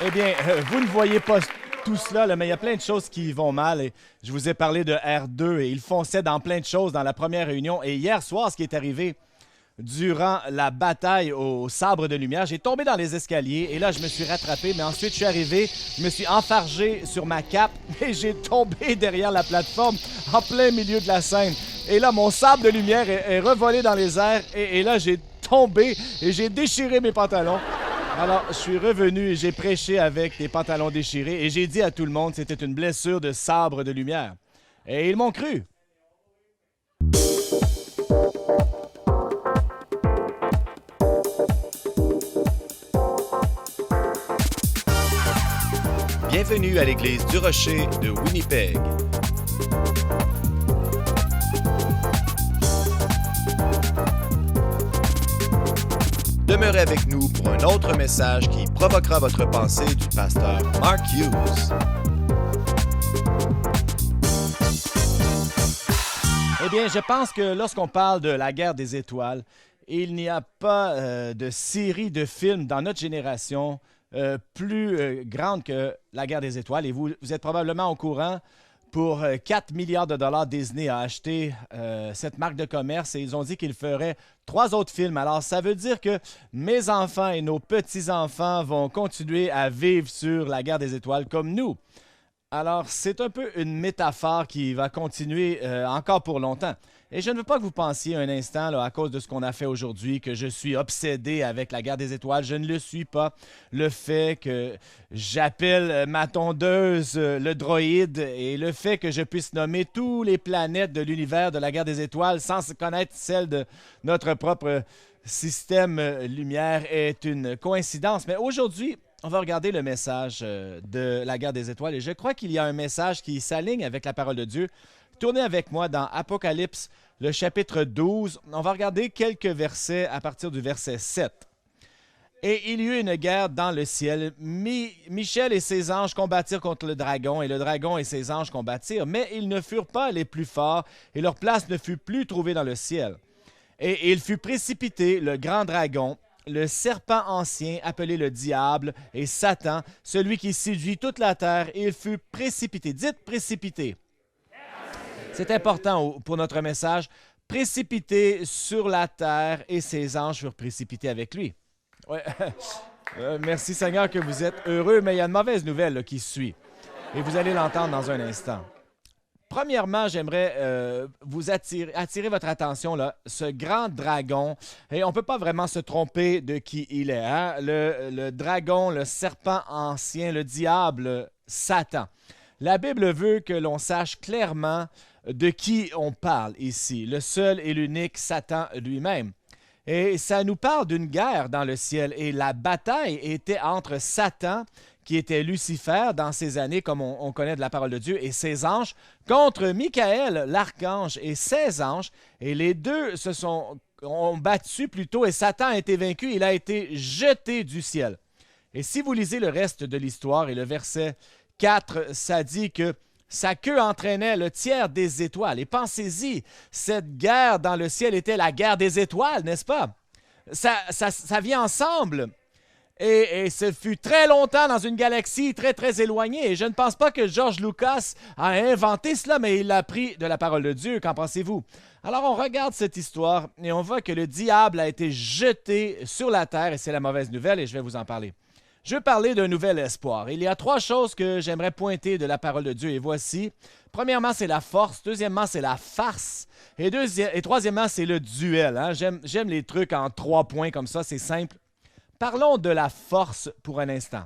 Eh bien, vous ne voyez pas tout cela, là, mais il y a plein de choses qui vont mal. Et je vous ai parlé de R2 et il fonçait dans plein de choses dans la première réunion. Et hier soir, ce qui est arrivé durant la bataille au sabre de lumière, j'ai tombé dans les escaliers et là, je me suis rattrapé. Mais ensuite, je suis arrivé, je me suis enfargé sur ma cape et j'ai tombé derrière la plateforme en plein milieu de la scène. Et là, mon sabre de lumière est revolé dans les airs et là, j'ai tombé et j'ai déchiré mes pantalons. Alors, je suis revenu et j'ai prêché avec des pantalons déchirés et j'ai dit à tout le monde que c'était une blessure de sabre de lumière. Et ils m'ont cru. Bienvenue à l'église du Rocher de Winnipeg. Demeurez avec nous pour un autre message qui provoquera votre pensée du pasteur Mark Hughes. Eh bien, je pense que lorsqu'on parle de la guerre des étoiles, il n'y a pas de série de films dans notre génération plus grande que la guerre des étoiles. Et vous êtes probablement au courant, pour 4 milliards de dollars, Disney a acheté cette marque de commerce et ils ont dit qu'ils feraient 3 autres films. Alors, ça veut dire que mes enfants et nos petits-enfants vont continuer à vivre sur la guerre des étoiles comme nous. Alors, c'est un peu une métaphore qui va continuer encore pour longtemps. Et je ne veux pas que vous pensiez un instant, là, à cause de ce qu'on a fait aujourd'hui, que je suis obsédé avec la guerre des étoiles. Je ne le suis pas. Le fait que j'appelle ma tondeuse le droïde et le fait que je puisse nommer toutes les planètes de l'univers de la guerre des étoiles sans connaître celle de notre propre système lumière est une coïncidence. Mais aujourd'hui, on va regarder le message de la guerre des étoiles et je crois qu'il y a un message qui s'aligne avec la parole de Dieu. Tournez avec moi dans Apocalypse, le chapitre 12. On va regarder quelques versets à partir du verset 7. Et il y eut une guerre dans le ciel. Michel et ses anges combattirent contre le dragon, et le dragon et ses anges combattirent, mais ils ne furent pas les plus forts, et leur place ne fut plus trouvée dans le ciel. Et il fut précipité, le grand dragon, le serpent ancien, appelé le diable, et Satan, celui qui séduit toute la terre, et il fut précipité. Dites précipité. C'est important pour notre message. Précipité sur la terre et ses anges furent précipités avec lui. Ouais. Merci Seigneur que vous êtes heureux, mais il y a une mauvaise nouvelle là, qui suit. Et vous allez l'entendre dans un instant. Premièrement, j'aimerais vous attirer votre attention, là, ce grand dragon. Et on ne peut pas vraiment se tromper de qui il est. Hein? Le dragon, le serpent ancien, le diable, Satan. La Bible veut que l'on sache clairement de qui on parle ici, le seul et l'unique Satan lui-même. Et ça nous parle d'une guerre dans le ciel. Et la bataille était entre Satan, qui était Lucifer dans ces années, comme on connaît de la parole de Dieu, et ses anges, contre Michael, l'archange, et ses anges. Et les deux ont battu plutôt, et Satan a été vaincu, il a été jeté du ciel. Et si vous lisez le reste de l'histoire, et le verset 4, ça dit que sa queue entraînait le tiers des étoiles. Et pensez-y, cette guerre dans le ciel était la guerre des étoiles, n'est-ce pas? Ça vient ensemble. Et ce fut très longtemps dans une galaxie très, très éloignée. Et je ne pense pas que George Lucas a inventé cela, mais il l'a pris de la parole de Dieu. Qu'en pensez-vous? Alors, on regarde cette histoire et on voit que le diable a été jeté sur la terre, et c'est la mauvaise nouvelle, et je vais vous en parler. Je veux parler d'un nouvel espoir. Il y a 3 choses que j'aimerais pointer de la parole de Dieu, et voici. Premièrement, c'est la force. Deuxièmement, c'est la farce. Et troisièmement, c'est le duel. Hein? J'aime les trucs en 3 points comme ça, c'est simple. Parlons de la force pour un instant.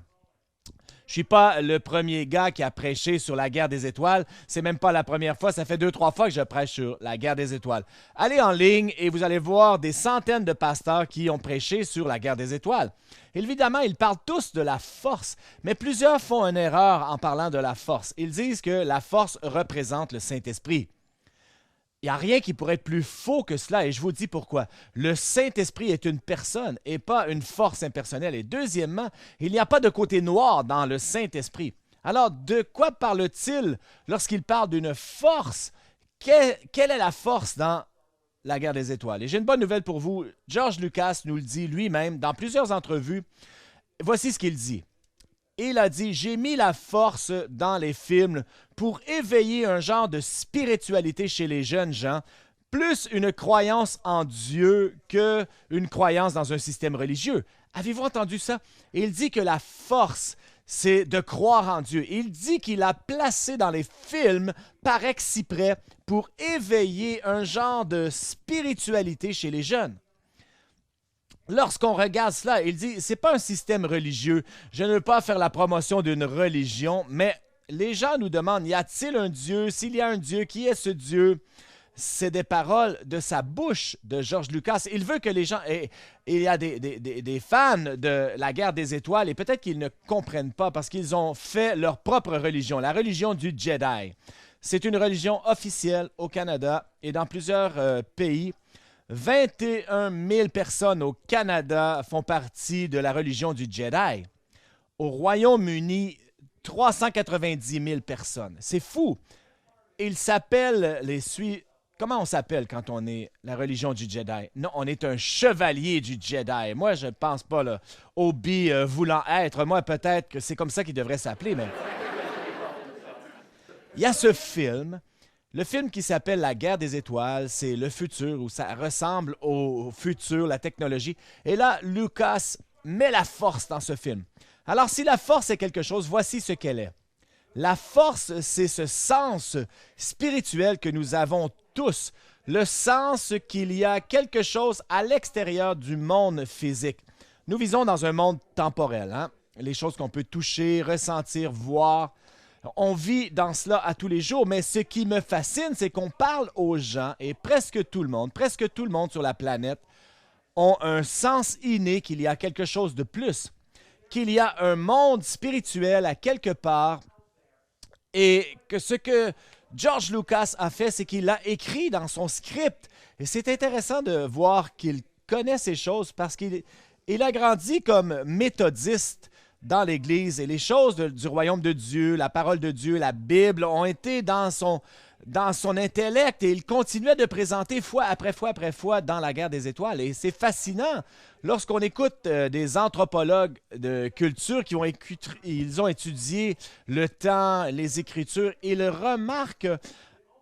Je ne suis pas le premier gars qui a prêché sur la guerre des étoiles. C'est même pas la première fois. Ça fait 2-3 fois que je prêche sur la guerre des étoiles. Allez en ligne et vous allez voir des centaines de pasteurs qui ont prêché sur la guerre des étoiles. Évidemment, ils parlent tous de la force, mais plusieurs font une erreur en parlant de la force. Ils disent que la force représente le Saint-Esprit. Il n'y a rien qui pourrait être plus faux que cela, et je vous dis pourquoi. Le Saint-Esprit est une personne et pas une force impersonnelle. Et deuxièmement, il n'y a pas de côté noir dans le Saint-Esprit. Alors, de quoi parle-t-il lorsqu'il parle d'une force? Quelle est la force dans la guerre des étoiles? Et j'ai une bonne nouvelle pour vous. George Lucas nous le dit lui-même dans plusieurs entrevues. Voici ce qu'il dit. Et il a dit, j'ai mis la force dans les films pour éveiller un genre de spiritualité chez les jeunes gens, plus une croyance en Dieu qu'une croyance dans un système religieux. Avez-vous entendu ça? Et il dit que la force, c'est de croire en Dieu. Il dit qu'il a placé dans les films par exprès pour éveiller un genre de spiritualité chez les jeunes. Lorsqu'on regarde cela, il dit, c'est pas un système religieux. Je ne veux pas faire la promotion d'une religion, mais les gens nous demandent, y a-t-il un Dieu? S'il y a un Dieu, qui est ce Dieu? C'est des paroles de sa bouche de George Lucas. Il veut que les gens... Et il y a des fans de la guerre des étoiles, et peut-être qu'ils ne comprennent pas parce qu'ils ont fait leur propre religion, la religion du Jedi. C'est une religion officielle au Canada et dans plusieurs pays. 21 000 personnes au Canada font partie de la religion du Jedi. Au Royaume-Uni, 390 000 personnes. C'est fou. Ils s'appellent les suivants. Comment on s'appelle quand on est la religion du Jedi? Non, on est un chevalier du Jedi. Moi, je ne pense pas, là, Obi voulant être. Moi, peut-être que c'est comme ça qu'il devrait s'appeler, mais... Il y a ce film... Le film qui s'appelle La guerre des étoiles, c'est le futur, où ça ressemble au futur, la technologie. Et là, Lucas met la force dans ce film. Alors, si la force est quelque chose, voici ce qu'elle est. La force, c'est ce sens spirituel que nous avons tous, le sens qu'il y a quelque chose à l'extérieur du monde physique. Nous vivons dans un monde temporel, hein? Les choses qu'on peut toucher, ressentir, voir. On vit dans cela à tous les jours, mais ce qui me fascine, c'est qu'on parle aux gens, et presque tout le monde sur la planète, ont un sens inné qu'il y a quelque chose de plus, qu'il y a un monde spirituel à quelque part, et que ce que George Lucas a fait, c'est qu'il l'a écrit dans son script. Et c'est intéressant de voir qu'il connaît ces choses parce qu'il a grandi comme méthodiste dans l'Église et les choses du royaume de Dieu, la parole de Dieu, la Bible ont été dans son intellect et il continuait de présenter fois après fois après fois dans la guerre des étoiles. Et c'est fascinant lorsqu'on écoute des anthropologues de culture ils ont étudié le temps, les Écritures, et ils remarquent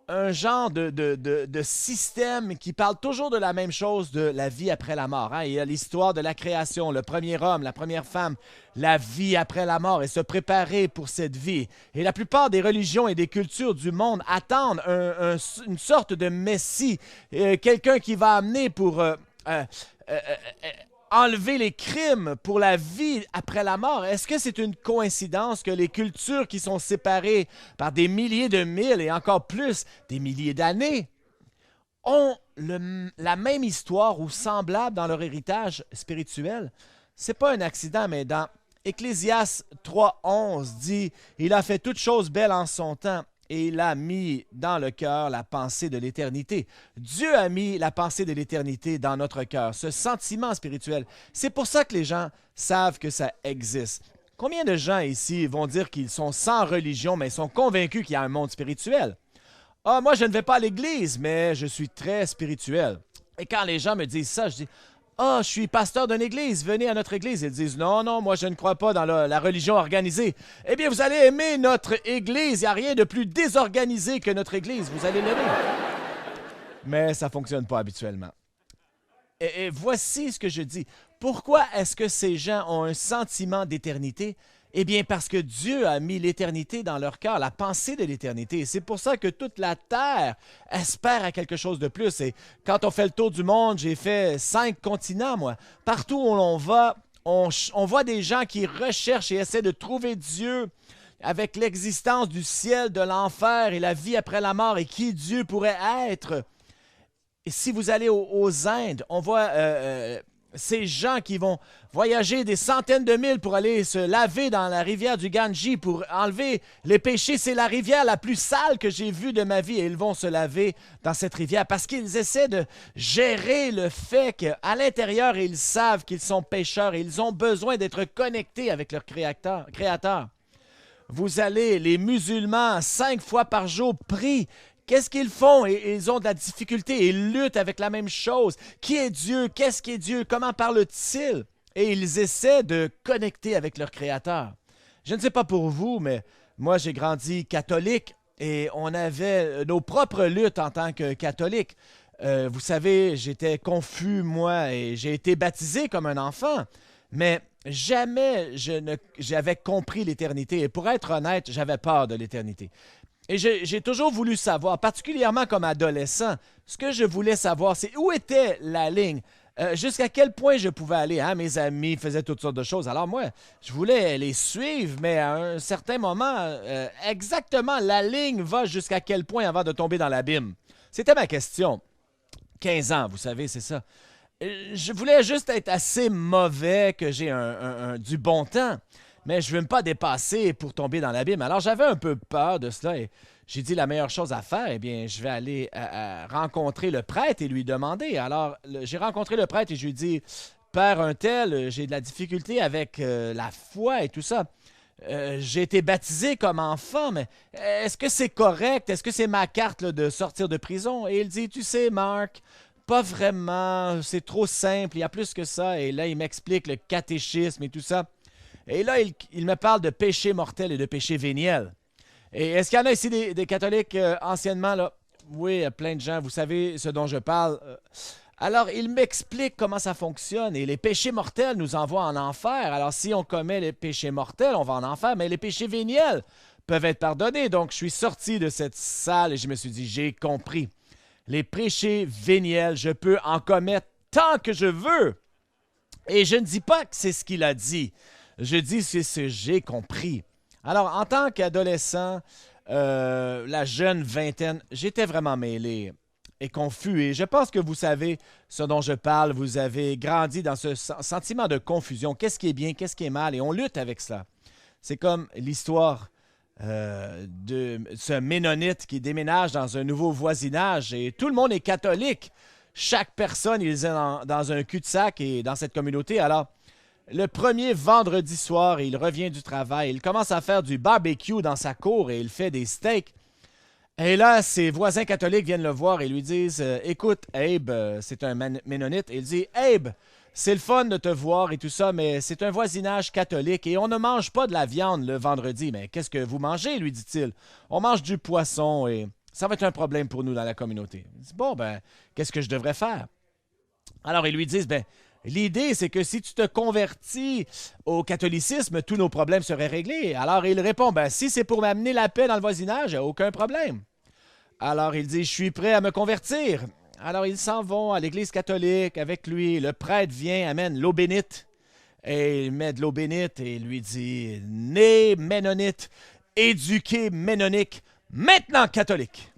un genre de système qui parle toujours de la même chose, de la vie après la mort. Hein? Il y a l'histoire de la création, le premier homme, la première femme, la vie après la mort et se préparer pour cette vie. Et la plupart des religions et des cultures du monde attendent une sorte de messie, quelqu'un qui va amener pour enlever les crimes pour la vie après la mort. Est-ce que c'est une coïncidence que les cultures qui sont séparées par des milliers de milles et encore plus des milliers d'années ont la même histoire ou semblable dans leur héritage spirituel? C'est pas un accident, mais dans Ecclésiaste 3:11 dit « Il a fait toutes choses belles en son temps. » Et il a mis dans le cœur la pensée de l'éternité. Dieu a mis la pensée de l'éternité dans notre cœur, ce sentiment spirituel. C'est pour ça que les gens savent que ça existe. Combien de gens ici vont dire qu'ils sont sans religion, mais sont convaincus qu'il y a un monde spirituel? Ah, moi, je ne vais pas à l'église, mais je suis très spirituel. Et quand les gens me disent ça, je dis... Ah, je suis pasteur d'une église, venez à notre église. Ils disent, non, moi je ne crois pas dans la religion organisée. Eh bien, vous allez aimer notre église. Il n'y a rien de plus désorganisé que notre église. Vous allez l'aimer. Mais ça ne fonctionne pas habituellement. Et voici ce que je dis. Pourquoi est-ce que ces gens ont un sentiment d'éternité? Eh bien, parce que Dieu a mis l'éternité dans leur cœur, la pensée de l'éternité. Et c'est pour ça que toute la terre espère à quelque chose de plus. Et quand on fait le tour du monde, j'ai fait 5 continents, moi. Partout où l'on va, on voit des gens qui recherchent et essaient de trouver Dieu avec l'existence du ciel, de l'enfer et la vie après la mort et qui Dieu pourrait être. Et si vous allez aux Indes, on voit... ces gens qui vont voyager des centaines de milles pour aller se laver dans la rivière du Gange pour enlever les péchés. C'est la rivière la plus sale que j'ai vue de ma vie et ils vont se laver dans cette rivière parce qu'ils essaient de gérer le fait qu'à l'intérieur, ils savent qu'ils sont pécheurs et ils ont besoin d'être connectés avec leur créateur. Vous allez, les musulmans, 5 fois par jour, prient. Qu'est-ce qu'ils font? Et ils ont de la difficulté. Ils luttent avec la même chose. Qui est Dieu? Qu'est-ce qu'est Dieu? Comment parle-t-il? Et ils essaient de connecter avec leur Créateur. Je ne sais pas pour vous, mais moi, j'ai grandi catholique et on avait nos propres luttes en tant que catholique. Vous savez, j'étais confus, moi, et j'ai été baptisé comme un enfant, mais jamais j'avais compris l'éternité. Et pour être honnête, j'avais peur de l'éternité. Et j'ai toujours voulu savoir, particulièrement comme adolescent, ce que je voulais savoir, c'est où était la ligne, jusqu'à quel point je pouvais aller. Hein? Mes amis faisaient toutes sortes de choses. Alors moi, je voulais les suivre, mais à un certain moment, exactement, la ligne va jusqu'à quel point avant de tomber dans l'abîme. C'était ma question. 15 ans, vous savez, c'est ça. Je voulais juste être assez mauvais que j'ai du bon temps, mais je ne veux pas dépasser pour tomber dans l'abîme. Alors j'avais un peu peur de cela et j'ai dit la meilleure chose à faire, eh bien, je vais aller rencontrer le prêtre et lui demander. Alors j'ai rencontré le prêtre et je lui ai dit, Père un tel, j'ai de la difficulté avec la foi et tout ça. J'ai été baptisé comme enfant, mais est-ce que c'est correct? Est-ce que c'est ma carte là, de sortir de prison? Et il dit, tu sais, Marc, pas vraiment, c'est trop simple, il y a plus que ça. Et là, il m'explique le catéchisme et tout ça. Et là, il me parle de péché mortel et de péché véniel. Et est-ce qu'il y en a ici des catholiques anciennement, là? Oui, il y a plein de gens, vous savez ce dont je parle. Alors, il m'explique comment ça fonctionne. Et les péchés mortels nous envoient en enfer. Alors, si on commet les péchés mortels, on va en enfer. Mais les péchés véniels peuvent être pardonnés. Donc, je suis sorti de cette salle et je me suis dit, j'ai compris. Les péchés véniels, je peux en commettre tant que je veux. Et je ne dis pas que c'est ce qu'il a dit. Je dis c'est ce que j'ai compris. Alors, en tant qu'adolescent, la jeune vingtaine, j'étais vraiment mêlé et confus. Et je pense que vous savez ce dont je parle. Vous avez grandi dans ce sentiment de confusion. Qu'est-ce qui est bien, qu'est-ce qui est mal? Et on lutte avec cela. C'est comme l'histoire de ce Ménonite qui déménage dans un nouveau voisinage. Et tout le monde est catholique. Chaque personne, il est dans un cul-de-sac et dans cette communauté. Alors, le premier vendredi soir, il revient du travail. Il commence à faire du barbecue dans sa cour et il fait des steaks. Et là, ses voisins catholiques viennent le voir et lui disent écoute, Abe, c'est un Ménonite. Il dit Abe, c'est le fun de te voir et tout ça, mais c'est un voisinage catholique et on ne mange pas de la viande le vendredi. Mais qu'est-ce que vous mangez lui dit-il. On mange du poisson et ça va être un problème pour nous dans la communauté. Il dit bon, ben, qu'est-ce que je devrais faire? Alors, ils lui disent ben, l'idée, c'est que si tu te convertis au catholicisme, tous nos problèmes seraient réglés. Alors, il répond, ben, si c'est pour m'amener la paix dans le voisinage, aucun problème. Alors, il dit, je suis prêt à me convertir. Alors, ils s'en vont à l'église catholique avec lui. Le prêtre vient, amène l'eau bénite. Et il met de l'eau bénite et il lui dit, né ménonite, éduqué ménonique, maintenant catholique.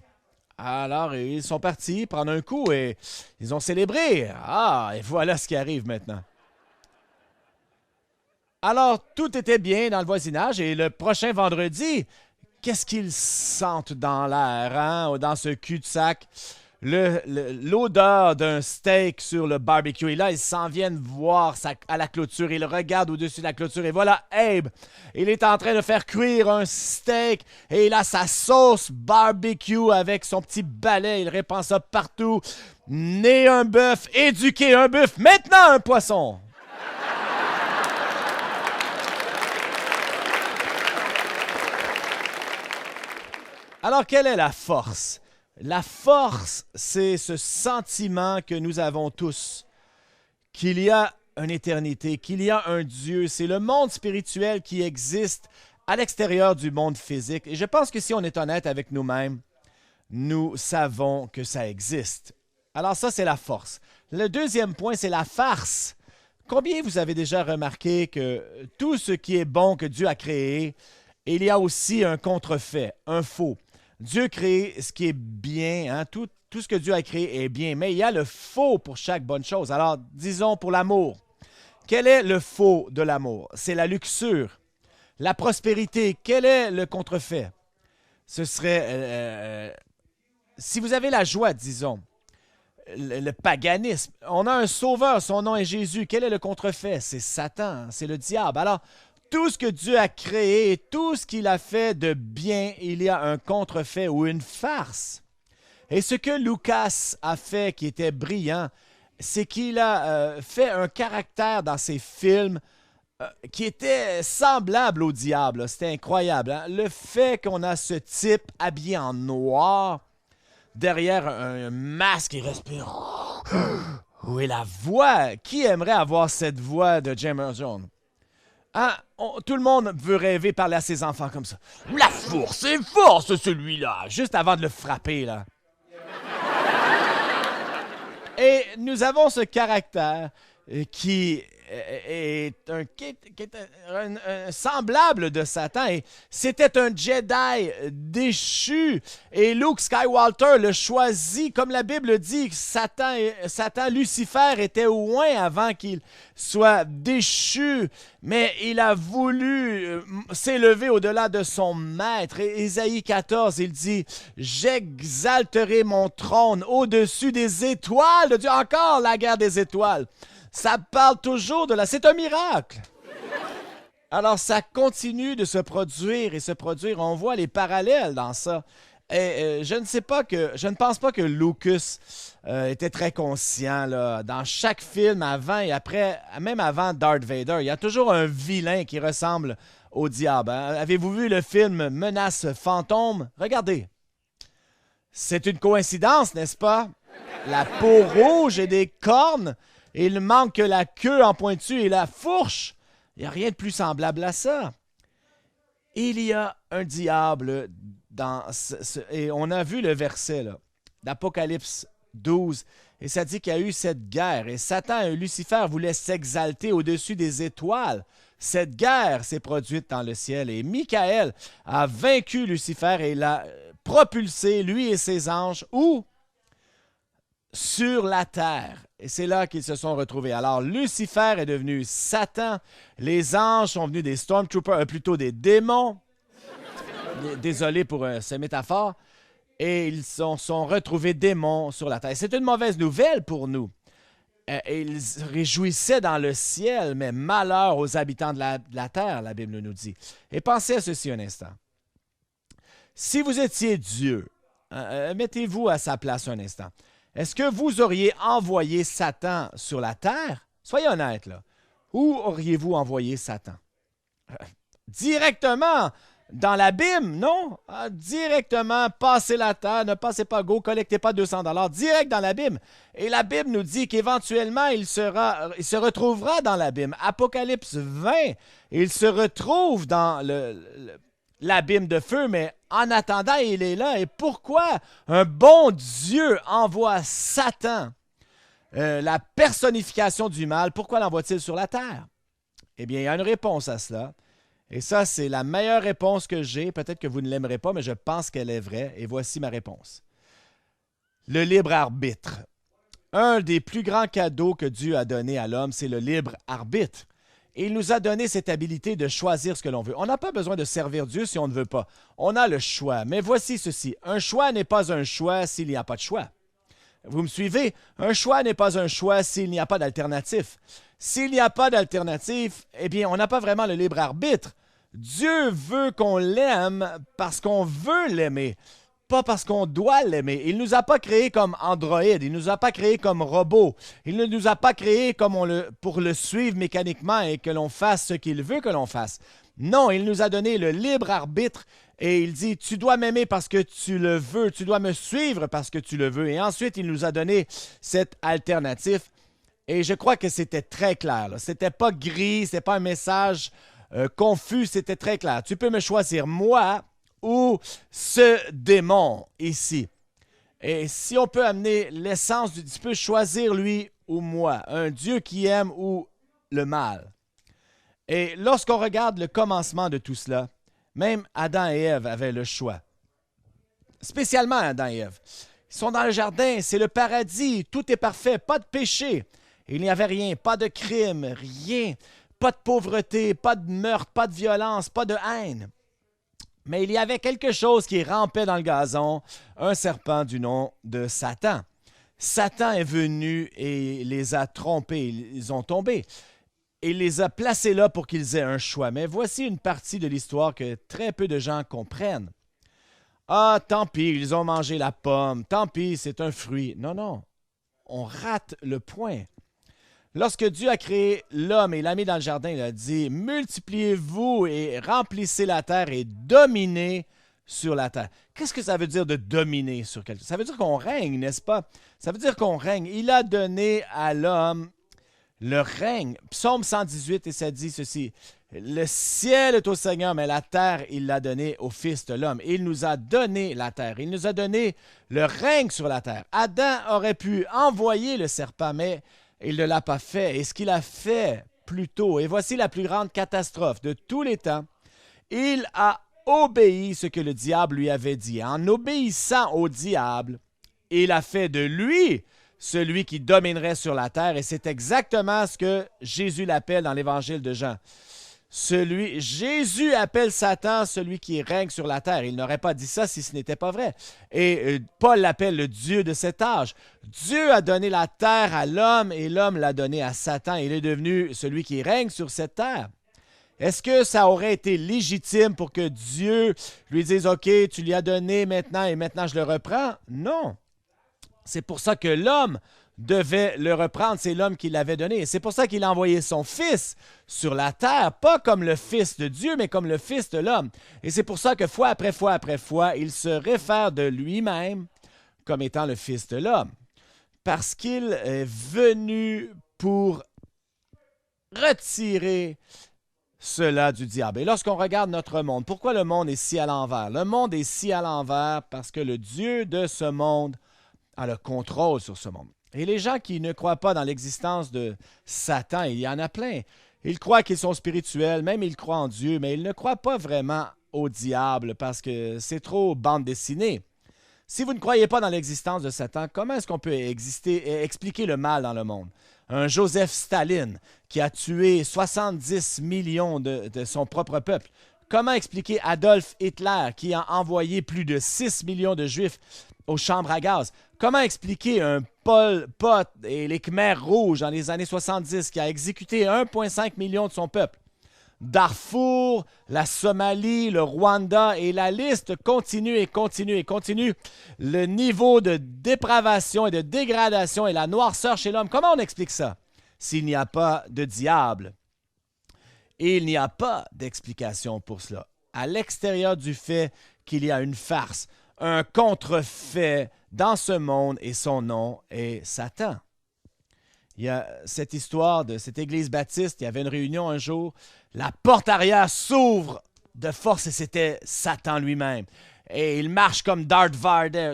Alors, ils sont partis prendre un coup et ils ont célébré. Ah, et voilà ce qui arrive maintenant. Alors, tout était bien dans le voisinage et le prochain vendredi, qu'est-ce qu'ils sentent dans l'air, hein, dans ce cul-de-sac? L'odeur d'un steak sur le barbecue. Et là, ils s'en viennent voir à la clôture. Ils regardent au-dessus de la clôture. Et voilà, Abe, il est en train de faire cuire un steak. Et il a sa sauce barbecue avec son petit balai. Il répand ça partout. Né un bœuf, éduqué un bœuf, maintenant un poisson. Alors, quelle est la force? La force, c'est ce sentiment que nous avons tous, qu'il y a une éternité, qu'il y a un Dieu. C'est le monde spirituel qui existe à l'extérieur du monde physique. Et je pense que si on est honnête avec nous-mêmes, nous savons que ça existe. Alors ça, c'est la force. Le deuxième point, c'est la farce. Combien vous avez déjà remarqué que tout ce qui est bon que Dieu a créé, il y a aussi un contrefait, un faux. Dieu crée ce qui est bien, hein? Tout ce que Dieu a créé est bien, mais il y a le faux pour chaque bonne chose. Alors, disons pour l'amour. Quel est le faux de l'amour? C'est la luxure. La prospérité, quel est le contrefait? Ce serait, si vous avez la joie, disons, le paganisme. On a un sauveur, son nom est Jésus. Quel est le contrefait? C'est Satan, c'est le diable. Alors, tout ce que Dieu a créé, tout ce qu'il a fait de bien, il y a un contrefait ou une farce. Et ce que Lucas a fait, qui était brillant, c'est qu'il a fait un caractère dans ses films qui était semblable au diable. Là. C'était incroyable. Hein? Le fait qu'on a ce type habillé en noir, derrière un masque, il respire. Oui, la voix. Qui aimerait avoir cette voix de James Earl Jones? Ah, tout le monde veut rêver parler à ses enfants comme ça. La force est force, celui-là! Juste avant de le frapper, là. Et nous avons ce caractère qui est un semblable de Satan. Et c'était un Jedi déchu. Et Luke Skywalker le choisit. Comme la Bible dit, Satan, Lucifer était au loin avant qu'il soit déchu. Mais il a voulu s'élever au-delà de son maître. Et Ésaïe 14, il dit, « J'exalterai mon trône au-dessus des étoiles de Dieu. » Encore la guerre des étoiles. Ça parle toujours de la... C'est un miracle. Alors, ça continue de se produire et se produire. On voit les parallèles dans ça. Et je ne pense pas que Lucas était très conscient là. Dans chaque film, avant et après, même avant Darth Vader, il y a toujours un vilain qui ressemble au diable. Hein? Avez-vous vu le film Menace fantôme? Regardez. C'est une coïncidence, n'est-ce pas? La peau rouge et des cornes. Et il manque que la queue en pointu et la fourche. Il n'y a rien de plus semblable à ça. Il y a un diable dans et on a vu le verset là, d'Apocalypse 12. Et ça dit qu'il y a eu cette guerre. Et Satan et Lucifer voulaient s'exalter au-dessus des étoiles. Cette guerre s'est produite dans le ciel. Et Michael a vaincu Lucifer et l'a propulsé, lui et ses anges, où? Sur la terre. Et c'est là qu'ils se sont retrouvés. Alors, Lucifer est devenu Satan. Les anges sont venus des Stormtroopers, plutôt des démons. Désolé pour cette métaphore. Et ils sont retrouvés démons sur la terre. C'est une mauvaise nouvelle pour nous. Ils se réjouissaient dans le ciel, mais malheur aux habitants de la terre, la Bible nous dit. Et pensez à ceci un instant. Si vous étiez Dieu, mettez-vous à sa place un instant. Est-ce que vous auriez envoyé Satan sur la terre? Soyez honnête, là. Où auriez-vous envoyé Satan? Directement dans l'abîme, non? Directement, passez la terre, ne passez pas go, collectez pas 200 $, direct dans l'abîme. Et la Bible nous dit qu'éventuellement, il se retrouvera dans l'abîme. Apocalypse 20, il se retrouve dans l'abîme de feu, mais en attendant, il est là. Et pourquoi un bon Dieu envoie Satan, la personnification du mal, pourquoi l'envoie-t-il sur la terre? Eh bien, il y a une réponse à cela. Et ça, c'est la meilleure réponse que j'ai. Peut-être que vous ne l'aimerez pas, mais je pense qu'elle est vraie. Et voici ma réponse. Le libre arbitre. Un des plus grands cadeaux que Dieu a donné à l'homme, c'est le libre arbitre. Et il nous a donné cette habilité de choisir ce que l'on veut. On n'a pas besoin de servir Dieu si on ne veut pas. On a le choix. Mais voici ceci. Un choix n'est pas un choix s'il n'y a pas de choix. Vous me suivez? Un choix n'est pas un choix s'il n'y a pas d'alternative. S'il n'y a pas d'alternative, eh bien, on n'a pas vraiment le libre arbitre. Dieu veut qu'on l'aime parce qu'on veut l'aimer, pas parce qu'on doit l'aimer. Il ne nous a pas créés comme androïdes, il ne nous a pas créés comme robots, il ne nous a pas créés comme pour le suivre mécaniquement et que l'on fasse ce qu'il veut que l'on fasse. Non, il nous a donné le libre arbitre et il dit, tu dois m'aimer parce que tu le veux, tu dois me suivre parce que tu le veux. Et ensuite, il nous a donné cette alternative. Et je crois que c'était très clair. Ce n'était pas gris, ce n'était pas un message confus, c'était très clair. Tu peux me choisir moi ou ce démon ici. Et si on peut amener l'essence, tu peux choisir lui ou moi, un Dieu qui aime ou le mal. Et lorsqu'on regarde le commencement de tout cela, même Adam et Ève avaient le choix. Spécialement Adam et Ève. Ils sont dans le jardin, c'est le paradis, tout est parfait, pas de péché. Il n'y avait rien, pas de crime, rien, pas de pauvreté, pas de meurtre, pas de violence, pas de haine. Mais il y avait quelque chose qui rampait dans le gazon, un serpent du nom de Satan. Satan est venu et les a trompés, ils ont tombé. Il les a placés là pour qu'ils aient un choix. Mais voici une partie de l'histoire que très peu de gens comprennent. Ah, tant pis, ils ont mangé la pomme, tant pis, c'est un fruit. Non, non, on rate le point. Lorsque Dieu a créé l'homme et l'a mis dans le jardin, il a dit « Multipliez-vous et remplissez la terre et dominez sur la terre. » Qu'est-ce que ça veut dire de dominer sur quelque chose? Ça veut dire qu'on règne, n'est-ce pas? Ça veut dire qu'on règne. Il a donné à l'homme le règne. Psaume 118, et ça dit ceci. Le ciel est au Seigneur, mais la terre, il l'a donnée au Fils de l'homme. Il nous a donné la terre. Il nous a donné le règne sur la terre. Adam aurait pu envoyer le serpent, mais il ne l'a pas fait. Et ce qu'il a fait plus tôt, et voici la plus grande catastrophe de tous les temps, il a obéi ce que le diable lui avait dit. En obéissant au diable, il a fait de lui celui qui dominerait sur la terre. Et c'est exactement ce que Jésus l'appelle dans l'Évangile de Jean. Jésus appelle Satan celui qui règne sur la terre. Il n'aurait pas dit ça si ce n'était pas vrai. Et Paul l'appelle le Dieu de cet âge. Dieu a donné la terre à l'homme et l'homme l'a donné à Satan. Il est devenu celui qui règne sur cette terre. Est-ce que ça aurait été légitime pour que Dieu lui dise « OK, tu lui as donné maintenant et maintenant je le reprends » ? Non. C'est pour ça que l'homme devait le reprendre, c'est l'homme qui l'avait donné. Et c'est pour ça qu'il a envoyé son fils sur la terre, pas comme le fils de Dieu, mais comme le fils de l'homme. Et c'est pour ça que fois après fois après fois, il se réfère de lui-même comme étant le fils de l'homme. Parce qu'il est venu pour retirer cela du diable. Et lorsqu'on regarde notre monde, pourquoi le monde est si à l'envers? Le monde est si à l'envers parce que le Dieu de ce monde a le contrôle sur ce monde. Et les gens qui ne croient pas dans l'existence de Satan, il y en a plein. Ils croient qu'ils sont spirituels, même ils croient en Dieu, mais ils ne croient pas vraiment au diable parce que c'est trop bande dessinée. Si vous ne croyez pas dans l'existence de Satan, comment est-ce qu'on peut expliquer le mal dans le monde? Un Joseph Staline qui a tué 70 millions de son propre peuple. Comment expliquer Adolf Hitler qui a envoyé plus de 6 millions de Juifs aux chambres à gaz? Comment expliquer un Pol Pot et les Khmers rouges dans les années 70 qui a exécuté 1,5 million de son peuple? Darfour, la Somalie, le Rwanda et la liste continue et continue et continue. Le niveau de dépravation et de dégradation et la noirceur chez l'homme, comment on explique ça s'il n'y a pas de diable? Et il n'y a pas d'explication pour cela. À l'extérieur du fait qu'il y a une farce, un contrefait dans ce monde et son nom est Satan. Il y a cette histoire de cette église baptiste, il y avait une réunion un jour, la porte arrière s'ouvre de force et c'était Satan lui-même. Et il marche comme Darth Vader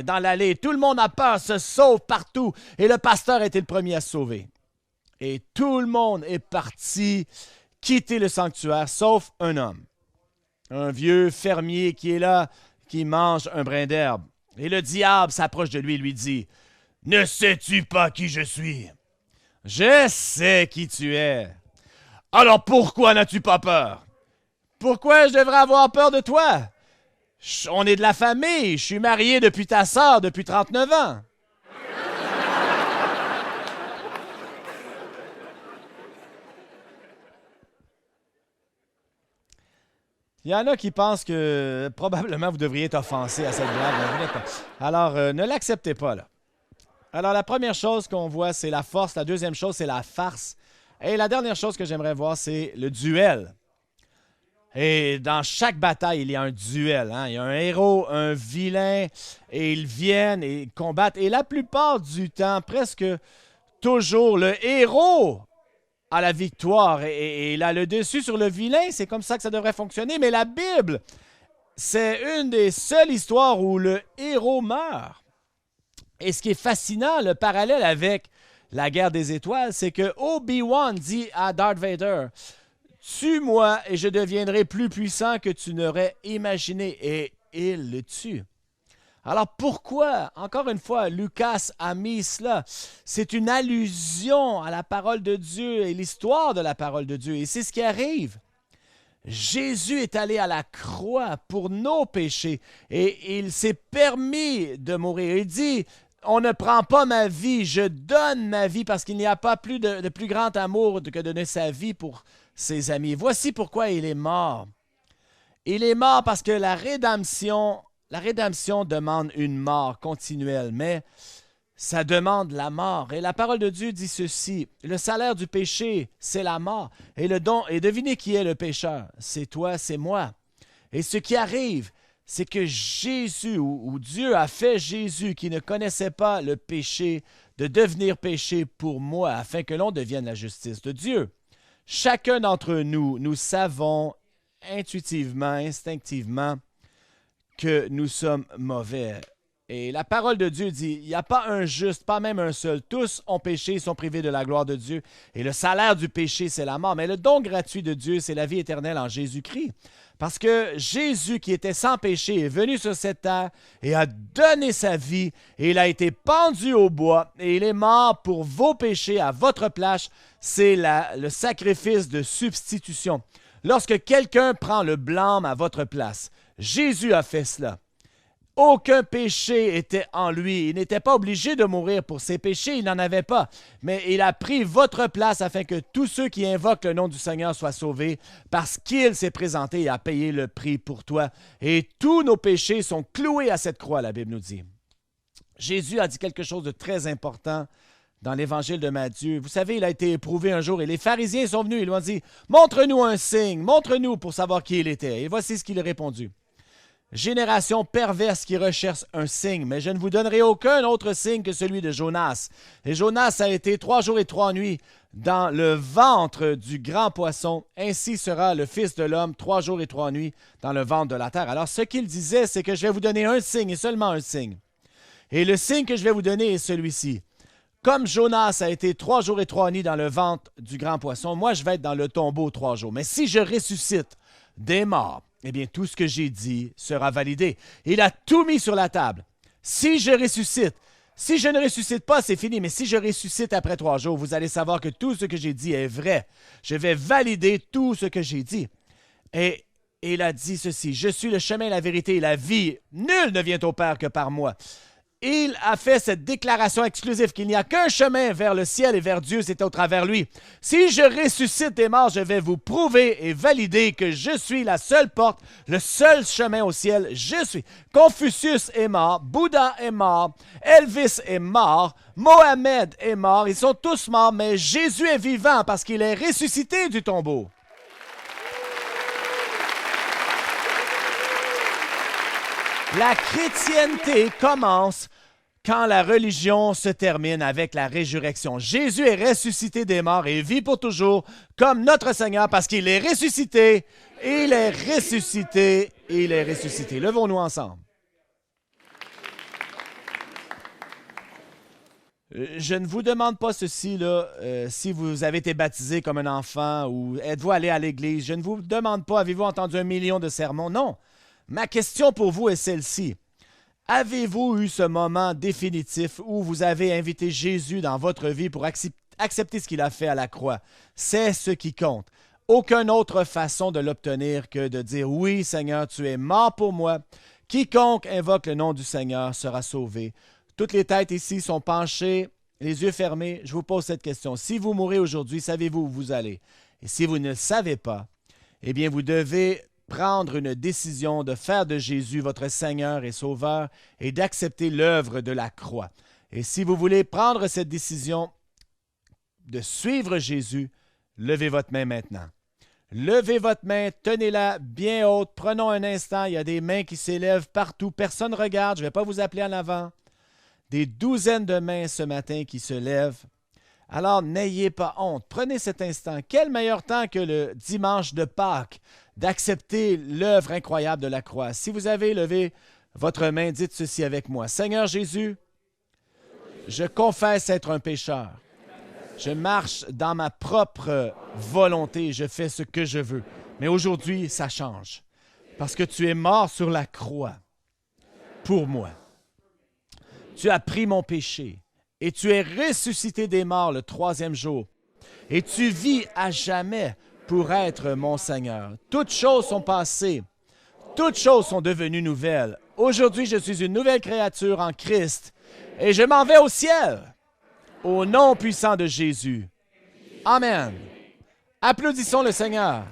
dans l'allée. Tout le monde a peur, se sauve partout. Et le pasteur était le premier à se sauver. Et tout le monde est parti quitter le sanctuaire, sauf un homme. Un vieux fermier qui est là, qui mange un brin d'herbe. Et le diable s'approche de lui et lui dit « Ne sais-tu pas qui je suis? »« Je sais qui tu es. »« Alors pourquoi n'as-tu pas peur? »« Pourquoi je devrais avoir peur de toi? On est de la famille, je suis marié depuis ta sœur depuis 39 ans. » Il y en a qui pensent que probablement vous devriez être offensé à cette blague. Alors, ne l'acceptez pas, là. Alors, la première chose qu'on voit, c'est la force. La deuxième chose, c'est la farce. Et la dernière chose que j'aimerais voir, c'est le duel. Et dans chaque bataille, il y a un duel. Hein? Il y a un héros, un vilain, et ils viennent et ils combattent. Et la plupart du temps, presque toujours, le héros a la victoire et il a le dessus sur le vilain. C'est comme ça que ça devrait fonctionner. Mais la Bible, c'est une des seules histoires où le héros meurt. Et ce qui est fascinant, le parallèle avec la guerre des étoiles, c'est que Obi-Wan dit à Darth Vader « Tue-moi et je deviendrai plus puissant que tu n'aurais imaginé. » Et il le tue. Alors pourquoi, encore une fois, Lucas a mis cela? C'est une allusion à la parole de Dieu et l'histoire de la parole de Dieu. Et c'est ce qui arrive. Jésus est allé à la croix pour nos péchés et il s'est permis de mourir. Il dit, on ne prend pas ma vie, je donne ma vie parce qu'il n'y a pas de plus grand amour que de donner sa vie pour ses amis. Voici pourquoi il est mort. Il est mort parce que la rédemption demande une mort continuelle, mais ça demande la mort. Et la parole de Dieu dit ceci, le salaire du péché, c'est la mort. Et le don, et devinez qui est le pécheur? C'est toi, c'est moi. Et ce qui arrive, c'est que Jésus, ou Dieu a fait Jésus, qui ne connaissait pas le péché, de devenir péché pour moi, afin que l'on devienne la justice de Dieu. Chacun d'entre nous, nous savons intuitivement, instinctivement, que nous sommes mauvais. Et la parole de Dieu dit, il n'y a pas un juste, pas même un seul. Tous ont péché et sont privés de la gloire de Dieu. Et le salaire du péché, c'est la mort. Mais le don gratuit de Dieu, c'est la vie éternelle en Jésus-Christ. Parce que Jésus, qui était sans péché, est venu sur cette terre et a donné sa vie. Et il a été pendu au bois et il est mort pour vos péchés à votre place. C'est le sacrifice de substitution. Lorsque quelqu'un prend le blâme à votre place, Jésus a fait cela. Aucun péché était en lui. Il n'était pas obligé de mourir pour ses péchés, il n'en avait pas. Mais il a pris votre place afin que tous ceux qui invoquent le nom du Seigneur soient sauvés parce qu'il s'est présenté et a payé le prix pour toi. Et tous nos péchés sont cloués à cette croix, la Bible nous dit. Jésus a dit quelque chose de très important dans l'évangile de Matthieu. Vous savez, il a été éprouvé un jour et les pharisiens sont venus. Ils lui ont dit, « Montre-nous un signe, montre-nous pour savoir qui il était. » Et voici ce qu'il a répondu. Génération perverse qui recherche un signe, mais je ne vous donnerai aucun autre signe que celui de Jonas. Et Jonas a été 3 jours et 3 nuits dans le ventre du grand poisson. Ainsi sera le Fils de l'homme 3 jours et 3 nuits dans le ventre de la terre. Alors ce qu'il disait, c'est que je vais vous donner un signe et seulement un signe. Et le signe que je vais vous donner est celui-ci. Comme Jonas a été 3 jours et 3 nuits dans le ventre du grand poisson, moi je vais être dans le tombeau 3 jours. Mais si je ressuscite des morts, eh bien, tout ce que j'ai dit sera validé. Il a tout mis sur la table. Si je ressuscite, si je ne ressuscite pas, c'est fini, mais si je ressuscite après 3 jours, vous allez savoir que tout ce que j'ai dit est vrai. Je vais valider tout ce que j'ai dit. Et il a dit ceci, « Je suis le chemin, la vérité et la vie. Nul ne vient au Père que par moi. » Il a fait cette déclaration exclusive qu'il n'y a qu'un chemin vers le ciel et vers Dieu, c'est au travers lui. Si je ressuscite des morts, je vais vous prouver et valider que je suis la seule porte, le seul chemin au ciel. Je suis. Confucius est mort, Bouddha est mort, Elvis est mort, Mohamed est mort. Ils sont tous morts, mais Jésus est vivant parce qu'il est ressuscité du tombeau. La chrétienté commence quand la religion se termine avec la résurrection. Jésus est ressuscité des morts et vit pour toujours comme notre Seigneur parce qu'il est ressuscité, il est ressuscité, il est ressuscité. Levons-nous ensemble. Je ne vous demande pas ceci, là, si vous avez été baptisé comme un enfant ou êtes-vous allé à l'église. Je ne vous demande pas, avez-vous entendu 1 million de sermons? Non. Ma question pour vous est celle-ci. Avez-vous eu ce moment définitif où vous avez invité Jésus dans votre vie pour accepter ce qu'il a fait à la croix? C'est ce qui compte. Aucune autre façon de l'obtenir que de dire « Oui, Seigneur, tu es mort pour moi. Quiconque invoque le nom du Seigneur sera sauvé. » Toutes les têtes ici sont penchées, les yeux fermés. Je vous pose cette question. Si vous mourrez aujourd'hui, savez-vous où vous allez? Et si vous ne le savez pas, eh bien, vous devez prendre une décision de faire de Jésus votre Seigneur et Sauveur et d'accepter l'œuvre de la croix. Et si vous voulez prendre cette décision de suivre Jésus, levez votre main maintenant. Levez votre main, tenez-la bien haute. Prenons un instant, il y a des mains qui s'élèvent partout. Personne ne regarde, je ne vais pas vous appeler en avant. Des douzaines de mains ce matin qui se lèvent. Alors, n'ayez pas honte. Prenez cet instant. Quel meilleur temps que le dimanche de Pâques d'accepter l'œuvre incroyable de la croix. Si vous avez levé votre main, dites ceci avec moi. Seigneur Jésus, je confesse être un pécheur. Je marche dans ma propre volonté. Je fais ce que je veux. Mais aujourd'hui, ça change. Parce que tu es mort sur la croix pour moi. Tu as pris mon péché. Et tu es ressuscité des morts le 3e jour. Et tu vis à jamais pour être mon Seigneur. Toutes choses sont passées. Toutes choses sont devenues nouvelles. Aujourd'hui, je suis une nouvelle créature en Christ. Et je m'en vais au ciel. Au nom puissant de Jésus. Amen. Applaudissons le Seigneur.